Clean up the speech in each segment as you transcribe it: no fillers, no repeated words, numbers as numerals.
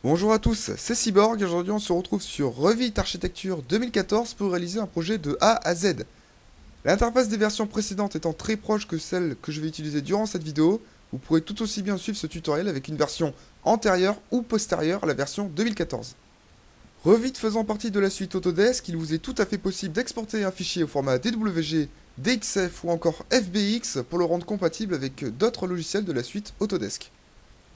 Bonjour à tous, c'est Cyborg et aujourd'hui on se retrouve sur Revit Architecture 2014 pour réaliser un projet de A à Z. L'interface des versions précédentes étant très proche que celle que je vais utiliser durant cette vidéo, vous pourrez tout aussi bien suivre ce tutoriel avec une version antérieure ou postérieure à la version 2014. Revit faisant partie de la suite Autodesk, il vous est tout à fait possible d'exporter un fichier au format DWG, DXF ou encore FBX pour le rendre compatible avec d'autres logiciels de la suite Autodesk.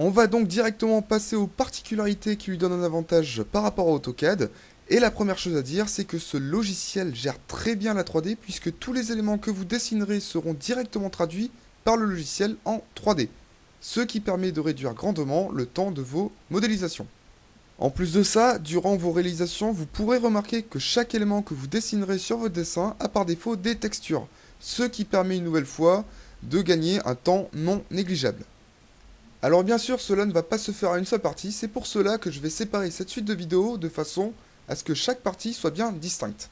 On va donc directement passer aux particularités qui lui donnent un avantage par rapport à AutoCAD. Et la première chose à dire, c'est que ce logiciel gère très bien la 3D puisque tous les éléments que vous dessinerez seront directement traduits par le logiciel en 3D. Ce qui permet de réduire grandement le temps de vos modélisations. En plus de ça, durant vos réalisations, vous pourrez remarquer que chaque élément que vous dessinerez sur votre dessin a par défaut des textures. Ce qui permet une nouvelle fois de gagner un temps non négligeable. Alors bien sûr, cela ne va pas se faire à une seule partie, c'est pour cela que je vais séparer cette suite de vidéos de façon à ce que chaque partie soit bien distincte.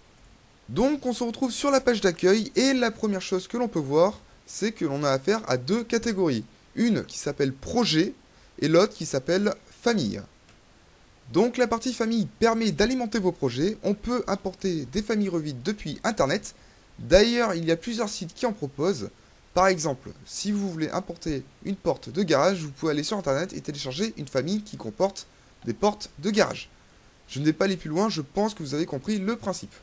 Donc on se retrouve sur la page d'accueil et la première chose que l'on peut voir, c'est que l'on a affaire à deux catégories. Une qui s'appelle projet et l'autre qui s'appelle famille. Donc la partie famille permet d'alimenter vos projets, on peut importer des familles Revit depuis internet. D'ailleurs, il y a plusieurs sites qui en proposent. Par exemple, si vous voulez importer une porte de garage, vous pouvez aller sur internet et télécharger une famille qui comporte des portes de garage. Je ne vais pas aller plus loin, je pense que vous avez compris le principe.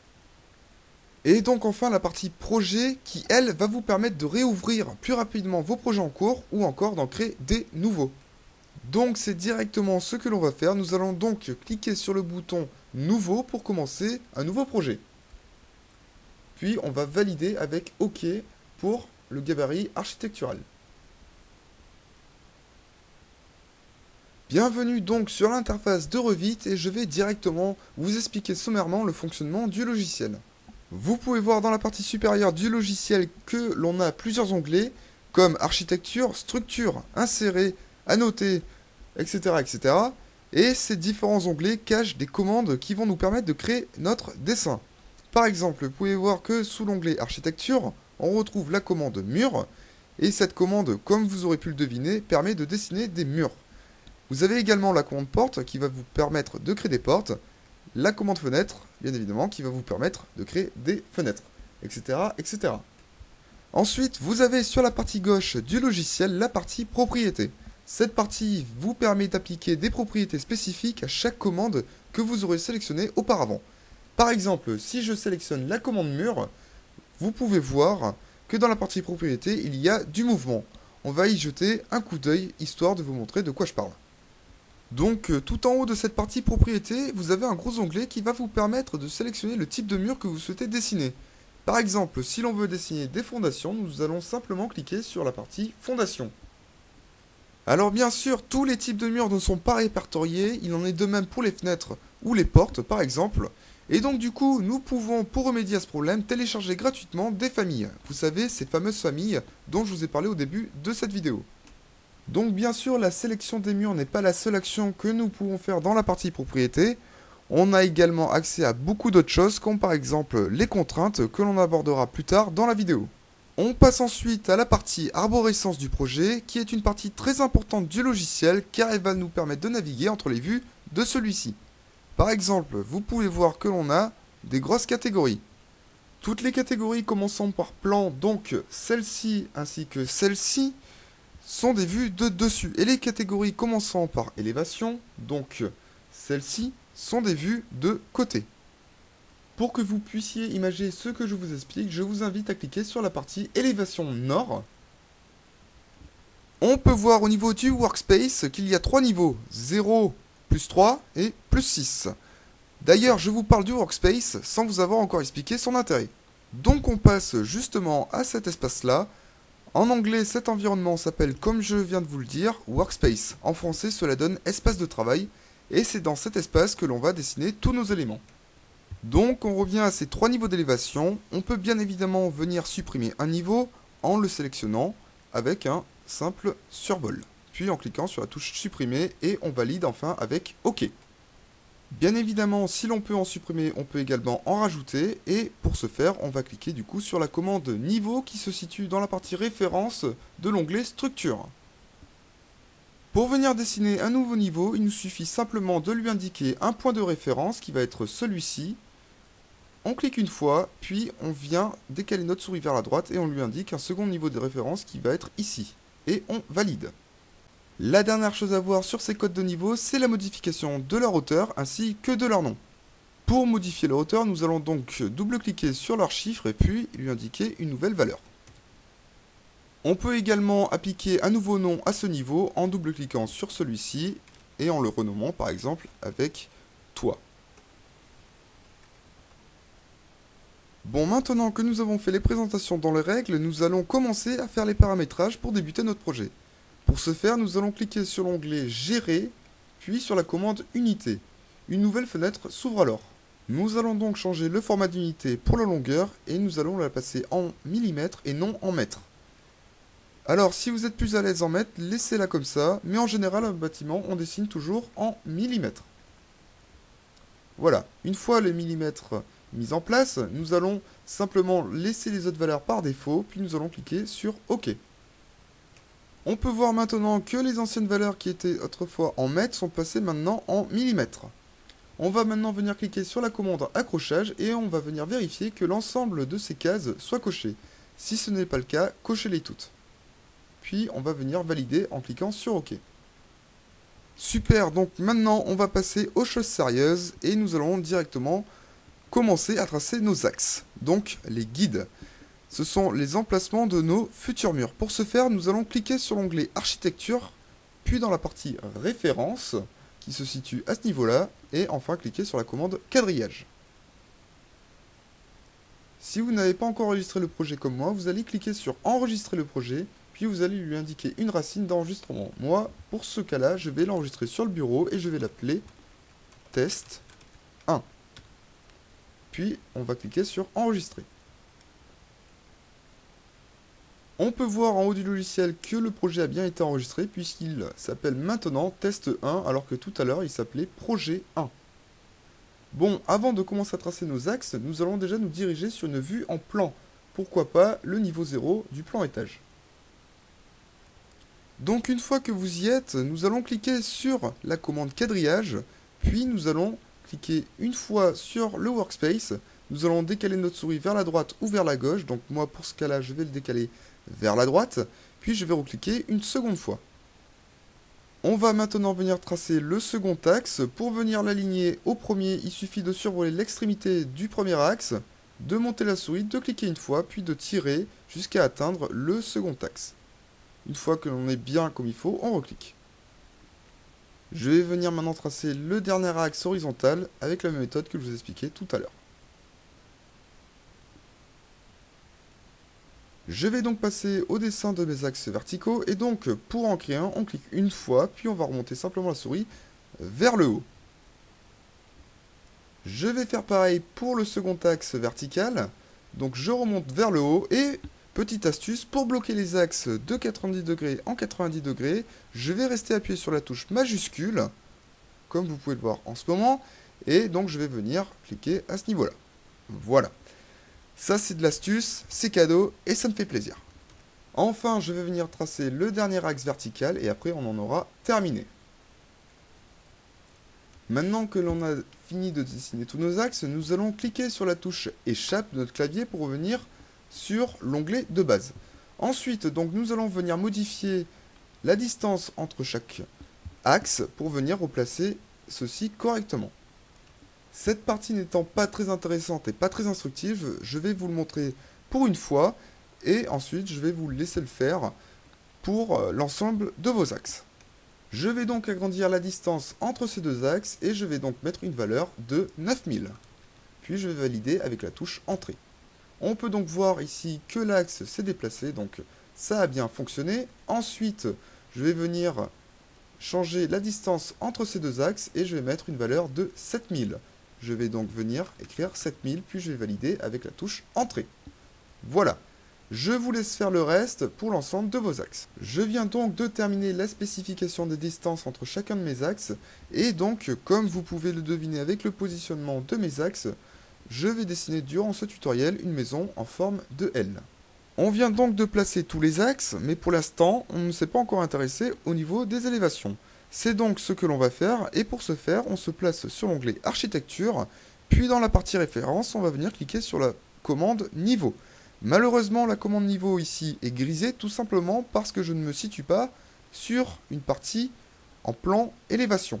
Et donc enfin la partie projet qui, elle, va vous permettre de réouvrir plus rapidement vos projets en cours ou encore d'en créer des nouveaux. Donc c'est directement ce que l'on va faire. Nous allons donc cliquer sur le bouton nouveau pour commencer un nouveau projet. Puis on va valider avec OK pour le gabarit architectural. Bienvenue donc sur l'interface de Revit et je vais directement vous expliquer sommairement le fonctionnement du logiciel. Vous pouvez voir dans la partie supérieure du logiciel que l'on a plusieurs onglets comme architecture, structure, insérer, annoter, etc. etc. Et ces différents onglets cachent des commandes qui vont nous permettre de créer notre dessin. Par exemple, vous pouvez voir que sous l'onglet architecture, on retrouve la commande mur, et cette commande, comme vous aurez pu le deviner, permet de dessiner des murs. Vous avez également la commande porte qui va vous permettre de créer des portes, la commande fenêtre, bien évidemment, qui va vous permettre de créer des fenêtres, etc. etc. Ensuite, vous avez sur la partie gauche du logiciel la partie propriété. Cette partie vous permet d'appliquer des propriétés spécifiques à chaque commande que vous aurez sélectionnée auparavant. Par exemple, si je sélectionne la commande mur, vous pouvez voir que dans la partie propriété, il y a du mouvement. On va y jeter un coup d'œil, histoire de vous montrer de quoi je parle. Donc, tout en haut de cette partie propriété, vous avez un gros onglet qui va vous permettre de sélectionner le type de mur que vous souhaitez dessiner. Par exemple, si l'on veut dessiner des fondations, nous allons simplement cliquer sur la partie fondation. Alors bien sûr, tous les types de murs ne sont pas répertoriés, il en est de même pour les fenêtres ou les portes par exemple. Et donc du coup, nous pouvons, pour remédier à ce problème, télécharger gratuitement des familles. Vous savez, ces fameuses familles dont je vous ai parlé au début de cette vidéo. Donc bien sûr, la sélection des murs n'est pas la seule action que nous pouvons faire dans la partie propriété. On a également accès à beaucoup d'autres choses, comme par exemple les contraintes que l'on abordera plus tard dans la vidéo. On passe ensuite à la partie arborescence du projet, qui est une partie très importante du logiciel, car elle va nous permettre de naviguer entre les vues de celui-ci. Par exemple, vous pouvez voir que l'on a des grosses catégories. Toutes les catégories commençant par plan, donc celle-ci ainsi que celle-ci, sont des vues de dessus. Et les catégories commençant par élévation, donc celles-ci, sont des vues de côté. Pour que vous puissiez imaginer ce que je vous explique, je vous invite à cliquer sur la partie élévation nord. On peut voir au niveau du workspace qu'il y a 3 niveaux, 0, plus 3 et plus 6. D'ailleurs, je vous parle du workspace sans vous avoir encore expliqué son intérêt. Donc on passe justement à cet espace-là. En anglais, cet environnement s'appelle, comme je viens de vous le dire, workspace. En français, cela donne espace de travail. Et c'est dans cet espace que l'on va dessiner tous nos éléments. Donc on revient à ces 3 niveaux d'élévation. On peut bien évidemment venir supprimer un niveau en le sélectionnant avec un simple survol. Puis en cliquant sur la touche supprimer et on valide enfin avec OK. Bien évidemment, si l'on peut en supprimer, on peut également en rajouter. Et pour ce faire, on va cliquer du coup sur la commande niveau qui se situe dans la partie référence de l'onglet structure. Pour venir dessiner un nouveau niveau, il nous suffit simplement de lui indiquer un point de référence qui va être celui-ci. On clique une fois, puis on vient décaler notre souris vers la droite et on lui indique un second niveau de référence qui va être ici. Et on valide. La dernière chose à voir sur ces codes de niveau, c'est la modification de leur hauteur ainsi que de leur nom. Pour modifier leur hauteur, nous allons donc double-cliquer sur leur chiffre et puis lui indiquer une nouvelle valeur. On peut également appliquer un nouveau nom à ce niveau en double-cliquant sur celui-ci et en le renommant par exemple avec toi. Bon, maintenant que nous avons fait les présentations dans les règles, nous allons commencer à faire les paramétrages pour débuter notre projet. Pour ce faire, nous allons cliquer sur l'onglet Gérer, puis sur la commande Unité. Une nouvelle fenêtre s'ouvre alors. Nous allons donc changer le format d'unité pour la longueur et nous allons la passer en millimètres et non en mètres. Alors, si vous êtes plus à l'aise en mètres, laissez-la comme ça, mais en général, un bâtiment, on dessine toujours en millimètres. Voilà, une fois les millimètres mis en place, nous allons simplement laisser les autres valeurs par défaut, puis nous allons cliquer sur OK. On peut voir maintenant que les anciennes valeurs qui étaient autrefois en mètres sont passées maintenant en millimètres. On va maintenant venir cliquer sur la commande accrochage et on va venir vérifier que l'ensemble de ces cases soit coché. Si ce n'est pas le cas, cochez-les toutes. Puis on va venir valider en cliquant sur OK. Super, donc maintenant on va passer aux choses sérieuses et nous allons directement commencer à tracer nos axes, donc les guides. Ce sont les emplacements de nos futurs murs. Pour ce faire, nous allons cliquer sur l'onglet Architecture, puis dans la partie Références, qui se situe à ce niveau-là, et enfin cliquer sur la commande Quadrillage. Si vous n'avez pas encore enregistré le projet comme moi, vous allez cliquer sur Enregistrer le projet, puis vous allez lui indiquer une racine d'enregistrement. Moi, pour ce cas-là, je vais l'enregistrer sur le bureau et je vais l'appeler Test 1. Puis, on va cliquer sur Enregistrer. On peut voir en haut du logiciel que le projet a bien été enregistré puisqu'il s'appelle maintenant Test 1 alors que tout à l'heure il s'appelait Projet 1. Bon, avant de commencer à tracer nos axes, nous allons déjà nous diriger sur une vue en plan. Pourquoi pas le niveau 0 du plan étage. Donc une fois que vous y êtes, nous allons cliquer sur la commande quadrillage, puis nous allons cliquer une fois sur le workspace. Nous allons décaler notre souris vers la droite ou vers la gauche. Donc moi pour ce cas-là, je vais le décaler vers la droite, puis je vais recliquer une seconde fois. On va maintenant venir tracer le second axe. Pour venir l'aligner au premier, il suffit de survoler l'extrémité du premier axe, de monter la souris, de cliquer une fois, puis de tirer jusqu'à atteindre le second axe. Une fois que l'on est bien comme il faut, on reclique. Je vais venir maintenant tracer le dernier axe horizontal avec la même méthode que je vous ai expliqué tout à l'heure. Je vais donc passer au dessin de mes axes verticaux et donc pour en créer un, on clique une fois, puis on va remonter simplement la souris vers le haut. Je vais faire pareil pour le second axe vertical, donc je remonte vers le haut et petite astuce, pour bloquer les axes de 90 degrés en 90 degrés, je vais rester appuyé sur la touche majuscule, comme vous pouvez le voir en ce moment, et donc je vais venir cliquer à ce niveau-là. Voilà. Ça c'est de l'astuce, c'est cadeau et ça me fait plaisir. Enfin, je vais venir tracer le dernier axe vertical et après on en aura terminé. Maintenant que l'on a fini de dessiner tous nos axes, nous allons cliquer sur la touche échappe de notre clavier pour revenir sur l'onglet de base. Ensuite, donc nous allons venir modifier la distance entre chaque axe pour venir replacer ceci correctement. Cette partie n'étant pas très intéressante et pas très instructive, je vais vous le montrer pour une fois et ensuite je vais vous laisser le faire pour l'ensemble de vos axes. Je vais donc agrandir la distance entre ces deux axes et je vais donc mettre une valeur de 9000. Puis je vais valider avec la touche Entrée. On peut donc voir ici que l'axe s'est déplacé, donc ça a bien fonctionné. Ensuite, je vais venir changer la distance entre ces deux axes et je vais mettre une valeur de 7000. Je vais donc venir écrire 7000, puis je vais valider avec la touche Entrée. Voilà. Je vous laisse faire le reste pour l'ensemble de vos axes. Je viens donc de terminer la spécification des distances entre chacun de mes axes. Et donc, comme vous pouvez le deviner avec le positionnement de mes axes, je vais dessiner durant ce tutoriel une maison en forme de L. On vient donc de placer tous les axes, mais pour l'instant, on ne s'est pas encore intéressé au niveau des élévations. C'est donc ce que l'on va faire, et pour ce faire, on se place sur l'onglet Architecture, puis dans la partie Référence, on va venir cliquer sur la commande Niveau. Malheureusement, la commande Niveau ici est grisée, tout simplement parce que je ne me situe pas sur une partie en plan élévation.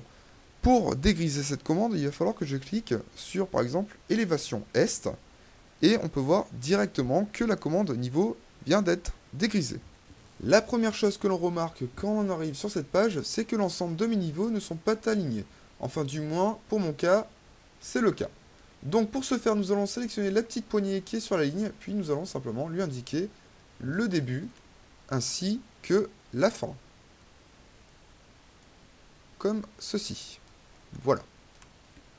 Pour dégriser cette commande, il va falloir que je clique sur, par exemple, Élévation Est, et on peut voir directement que la commande Niveau vient d'être dégrisée. La première chose que l'on remarque quand on arrive sur cette page, c'est que l'ensemble de mes niveaux ne sont pas alignés. Enfin, du moins, pour mon cas, c'est le cas. Donc pour ce faire, nous allons sélectionner la petite poignée qui est sur la ligne, puis nous allons simplement lui indiquer le début, ainsi que la fin. Comme ceci. Voilà.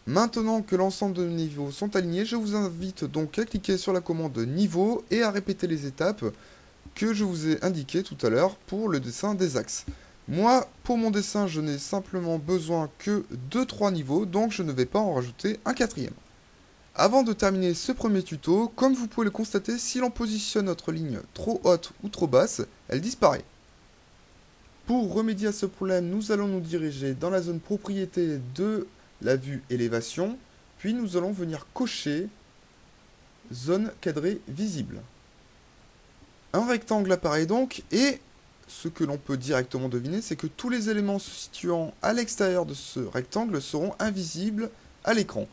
Maintenant que l'ensemble de nos niveaux sont alignés, je vous invite donc à cliquer sur la commande Niveau et à répéter les étapes que je vous ai indiquées tout à l'heure pour le dessin des axes. Moi, pour mon dessin, je n'ai simplement besoin que de 3 niveaux, donc je ne vais pas en rajouter un quatrième. Avant de terminer ce premier tuto, comme vous pouvez le constater, si l'on positionne notre ligne trop haute ou trop basse, elle disparaît. Pour remédier à ce problème, nous allons nous diriger dans la zone propriété de la vue élévation, puis nous allons venir cocher zone cadrée visible. Un rectangle apparaît donc, et ce que l'on peut directement deviner, c'est que tous les éléments se situant à l'extérieur de ce rectangle seront invisibles à l'écran.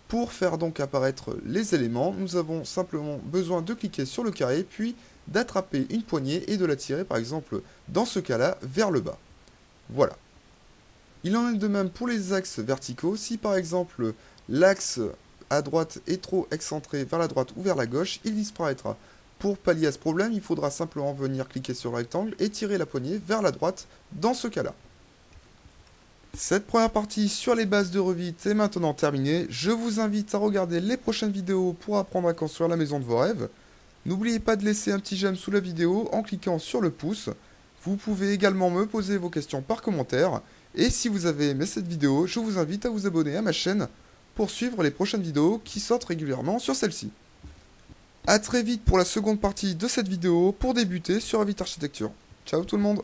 Pour faire donc apparaître les éléments, nous avons simplement besoin de cliquer sur le carré, puis d'attraper une poignée et de la tirer, par exemple, dans ce cas-là, vers le bas. Voilà. Il en est de même pour les axes verticaux. Si par exemple l'axe à droite est trop excentré vers la droite ou vers la gauche, il disparaîtra. Pour pallier à ce problème, il faudra simplement venir cliquer sur le rectangle et tirer la poignée vers la droite dans ce cas-là. Cette première partie sur les bases de Revit est maintenant terminée. Je vous invite à regarder les prochaines vidéos pour apprendre à construire la maison de vos rêves. N'oubliez pas de laisser un petit j'aime sous la vidéo en cliquant sur le pouce. Vous pouvez également me poser vos questions par commentaire. Et si vous avez aimé cette vidéo, je vous invite à vous abonner à ma chaîne pour suivre les prochaines vidéos qui sortent régulièrement sur celle-ci. A très vite pour la seconde partie de cette vidéo pour débuter sur Revit Architecture. Ciao tout le monde!